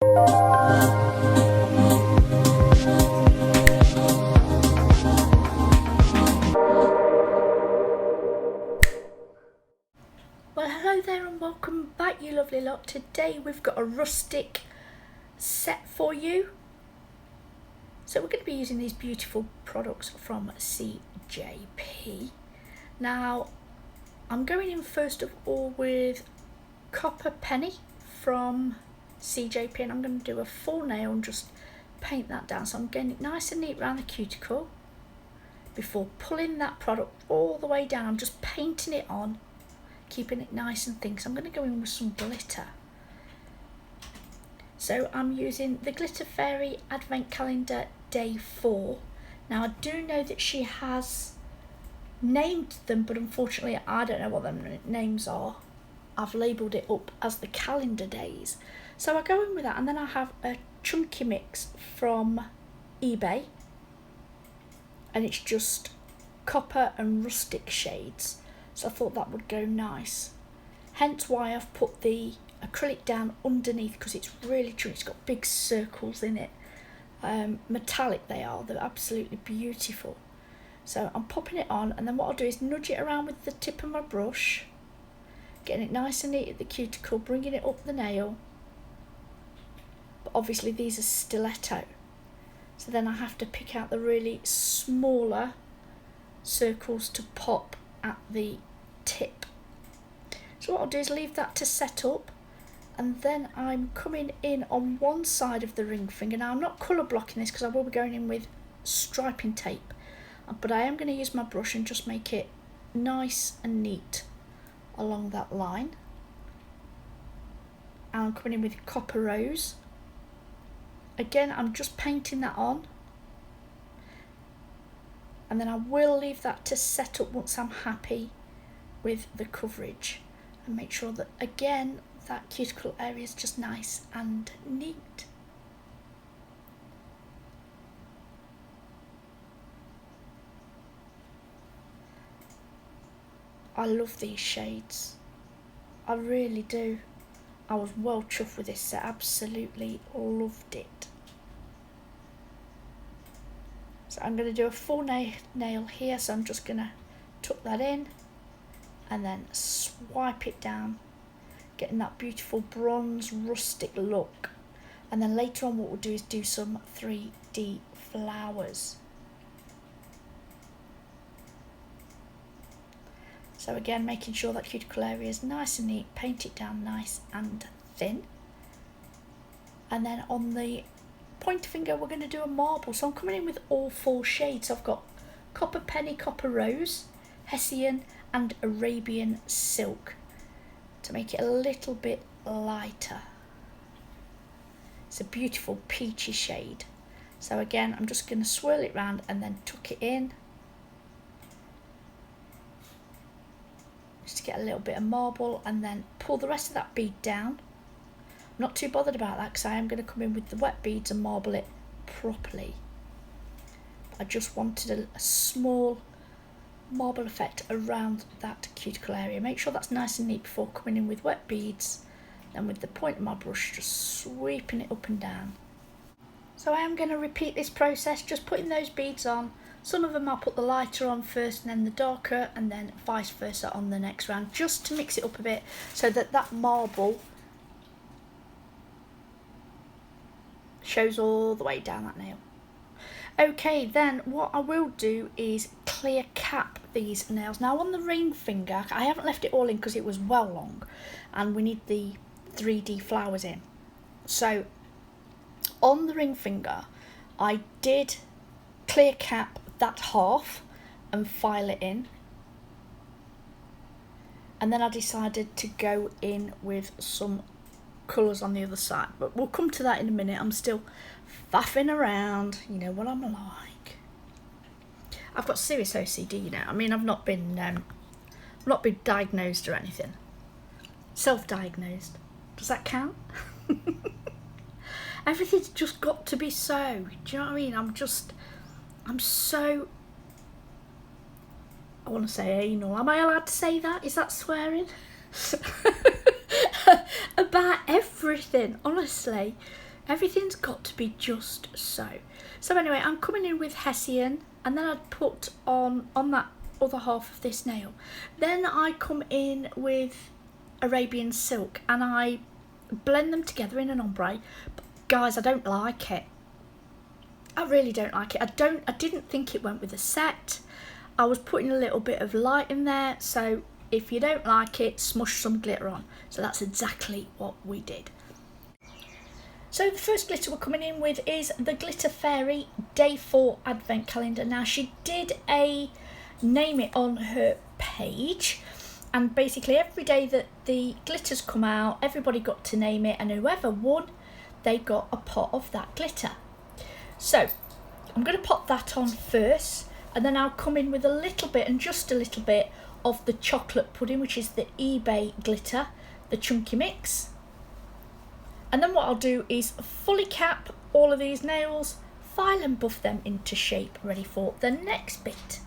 Well, hello there and welcome back, you lovely lot. Today we've got a rustic set for you. So we're going to be using these beautiful products from CJP. Now, I'm going in first of all with Copper Penny from CJP, and I'm going to do a full nail and just paint that down. So I'm getting it nice and neat around the cuticle before pulling that product all the way down. I'm just painting it on, keeping it nice and thin. So I'm going to go in with some glitter. So I'm using the Glitter Fairy Advent Calendar Day 4. Now I do know that she has named them, but unfortunately I don't know what them names are. I've labelled it up as the calendar days. So I go in with that, and then I have a chunky mix from eBay, and it's just copper and rustic shades. So I thought that would go nice. Hence why I've put the acrylic down underneath, because it's really true. It's got big circles in it. Metallic they are. They're absolutely beautiful. So I'm popping it on, and then what I'll do is nudge it around with the tip of my brush, getting it nice and neat at the cuticle, bringing it up the nail. But obviously these are stiletto, so then I have to pick out the really smaller circles to pop at the tip. So what I'll do is leave that to set up, and then I'm coming in on one side of the ring finger. Now I'm not colour blocking this because I will be going in with striping tape, but I am going to use my brush and just make it nice and neat along that line. And I'm coming in with Copper Rose. Again, I'm just painting that on, and then I will leave that to set up once I'm happy with the coverage, and make sure that again that cuticle area is just nice and neat. I love these shades, I really do. I was well chuffed with this set, absolutely loved it. So I'm going to do a full nail here, so I'm just going to tuck that in and then swipe it down, getting that beautiful bronze rustic look. And then later on what we'll do is do some 3D flowers. So again, making sure that cuticle area is nice and neat, paint it down nice and thin. And then on the pointer finger we're going to do a marble. So I'm coming in with all 4 shades. I've got Copper Penny, Copper Rose, Hessian and Arabian Silk to make it a little bit lighter. It's a beautiful peachy shade. So again, I'm just going to swirl it round and then tuck it in, just to get a little bit of marble, and then pull the rest of that bead down. I'm not too bothered about that because I am going to come in with the wet beads and marble it properly. I just wanted a small marble effect around that cuticle area. Make sure that's nice and neat before coming in with wet beads, then with the point of my brush just sweeping it up and down. So I am going to repeat this process, just putting those beads on. Some of them I'll put the lighter on first and then the darker, and then vice versa on the next round, just to mix it up a bit so that that marble shows all the way down that nail. Okay, then what I will do is clear cap these nails. Now on the ring finger, I haven't left it all in because it was well long and we need the 3D flowers in. So on the ring finger I did clear cap that half and file it in, and then I decided to go in with some colours on the other side, but we'll come to that in a minute. I'm still faffing around, you know what I'm like. I've got serious OCD, you know. I mean, I've not been diagnosed or anything. Self-diagnosed. Does that count? Everything's just got to be so. Do you know what I mean? I'm so, I want to say anal. Am I allowed to say that? Is that swearing? About everything, honestly. Everything's got to be just so. So anyway, I'm coming in with Hessian, and then I'd put on that other half of this nail. Then I come in with Arabian Silk and I blend them together in an ombre. But guys, I don't like it. I really don't like it. I didn't think it went with the set. I was putting a little bit of light in there, so if you don't like it, smush some glitter on. So that's exactly what we did. So the first glitter we're coming in with is the Glitter Fairy Day 4 Advent Calendar. Now she did a name it on her page, and basically every day that the glitters come out, everybody got to name it, and whoever won, they got a pot of that glitter. So I'm going to pop that on first, and then I'll come in with a little bit, and just a little bit, of the chocolate pudding, which is the eBay glitter, the chunky mix. And then what I'll do is fully cap all of these nails, file and buff them into shape, ready for the next bit.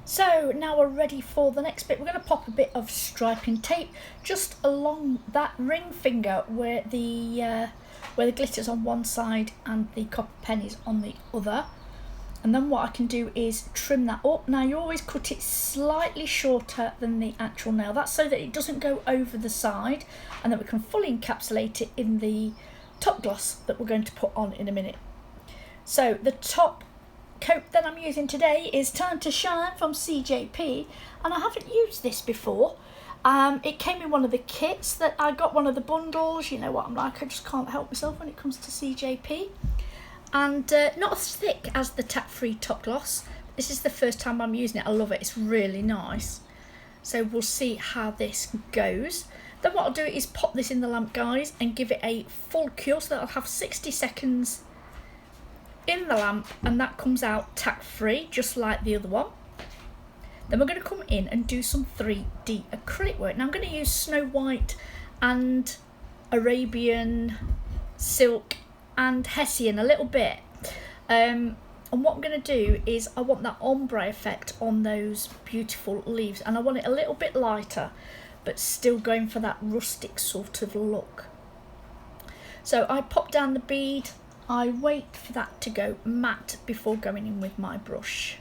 So now we're ready for the next bit. We're going to pop a bit of striping tape just along that ring finger where the glitter's on one side and the copper pennies on the other. And then what I can do is trim that up. Now you always cut it slightly shorter than the actual nail. That's so that it doesn't go over the side, and that we can fully encapsulate it in the top gloss that we're going to put on in a minute. So the top coat that I'm using today is Time to Shine from CJP, and I haven't used this before. It came in one of the kits that I got, one of the bundles. You know what I'm like, I just can't help myself when it comes to CJP. And not as thick as the tap-free top gloss. This is the first time I'm using it. I love it, it's really nice. So we'll see how this goes. Then what I'll do is pop this in the lamp, guys, and give it a full cure, so that I'll have 60 seconds in the lamp, and that comes out tack free just like the other one. Then we're going to come in and do some 3D acrylic work. Now I'm going to use Snow White and Arabian Silk and Hessian a little bit, and what I'm going to do is I want that ombre effect on those beautiful leaves, and I want it a little bit lighter but still going for that rustic sort of look. So I pop down the bead, I wait for that to go matte before going in with my brush.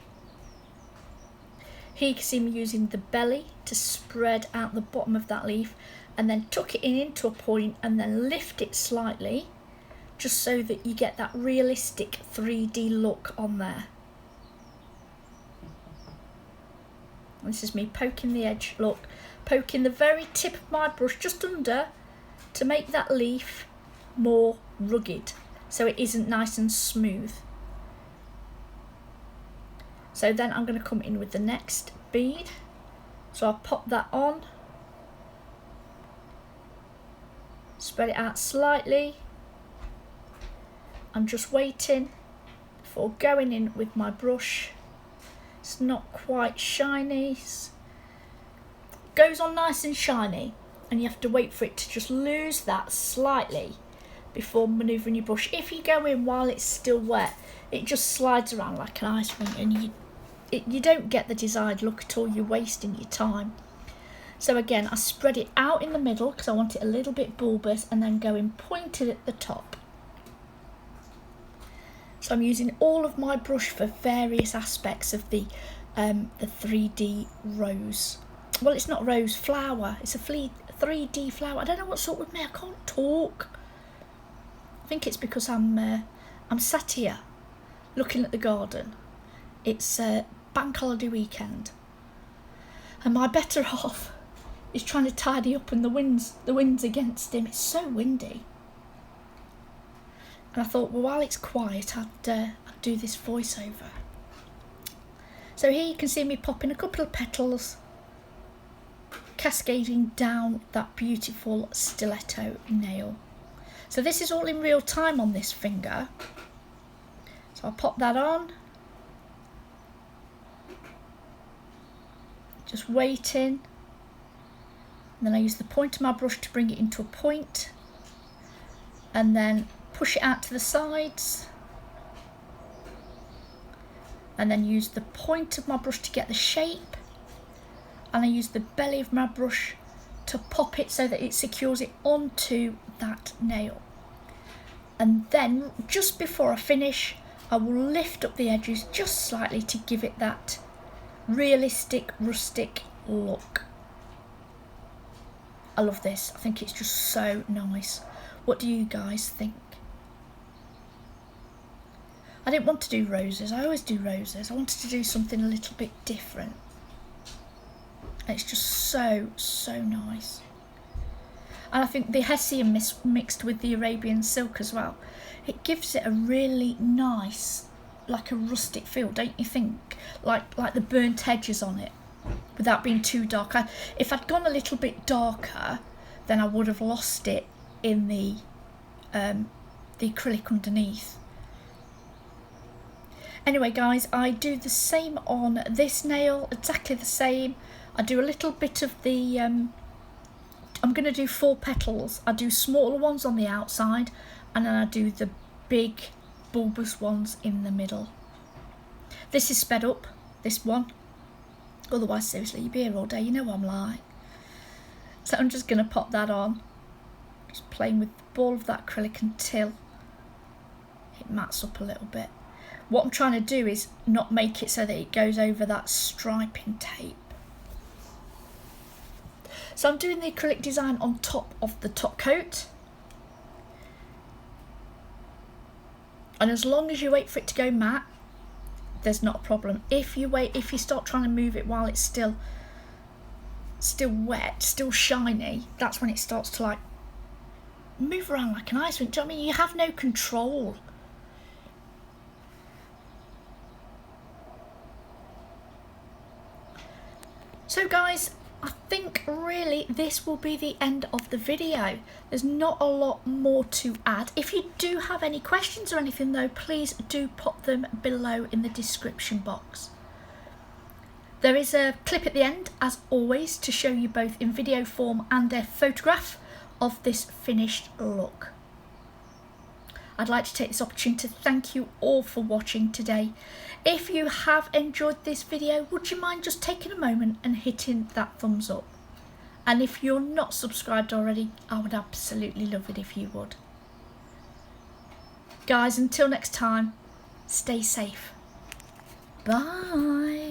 Here you can see me using the belly to spread out the bottom of that leaf, and then tuck it in into a point and then lift it slightly, just so that you get that realistic 3D look on there. And this is me poking the edge, look, poking the very tip of my brush just under to make that leaf more rugged, so it isn't nice and smooth. So then I'm going to come in with the next bead. So I'll pop that on, spread it out slightly. I'm just waiting before going in with my brush. It's not quite shiny. It goes on nice and shiny, and you have to wait for it to just lose that slightly before manoeuvring your brush. If you go in while it's still wet, it just slides around like an ice rink, and you don't get the desired look at all. You're wasting your time. So again, I spread it out in the middle because I want it a little bit bulbous, and then go in pointed at the top. So I'm using all of my brush for various aspects of the 3D rose. Well, it's not rose, flower. It's a 3D flower. I don't know what's up with me. I can't talk. I think it's because I'm sat here looking at the garden. It's bank holiday weekend, and my better half is trying to tidy up, and the wind's against him. It's so windy. And I thought, well, while it's quiet, I'd do this voiceover. So here you can see me popping a couple of petals, cascading down that beautiful stiletto nail. So this is all in real time on this finger. So I'll pop that on. Just waiting And then I use the point of my brush to bring it into a point, and then push it out to the sides, and then use the point of my brush to get the shape, and I use the belly of my brush to pop it so that it secures it onto that nail. And then just before I finish, I will lift up the edges just slightly to give it that realistic rustic look. I love this. I think it's just so nice. What do you guys think? I didn't want to do roses. I always do roses. I wanted to do something a little bit different. And it's just so, so nice. And I think the Hessian mixed with the Arabian Silk as well, it gives it a really nice, like a rustic feel, don't you think? Like the burnt edges on it, without being too dark. If I'd gone a little bit darker, then I would have lost it in the acrylic underneath. Anyway guys, I do the same on this nail, exactly the same. I do a little bit of the, I'm going to do 4 petals. I do smaller ones on the outside, and then I do the big bulbous ones in the middle. This is sped up, this one. Otherwise, seriously, you'd be here all day, you know what I'm like. So I'm just going to pop that on. Just playing with the ball of that acrylic until it mats up a little bit. What I'm trying to do is not make it so that it goes over that striping tape. So I'm doing the acrylic design on top of the top coat. And as long as you wait for it to go matte, there's not a problem. If you start trying to move it while it's still wet, still shiny, that's when it starts to like move around like an ice rink. Do you know what I mean? You have no control. So guys, I think really this will be the end of the video. There's not a lot more to add. If you do have any questions or anything though, please do pop them below in the description box. There is a clip at the end, as always, to show you both in video form and a photograph of this finished look. I'd like to take this opportunity to thank you all for watching today. If you have enjoyed this video, would you mind just taking a moment and hitting that thumbs up? And if you're not subscribed already, I would absolutely love it if you would. Guys, until next time, stay safe. Bye.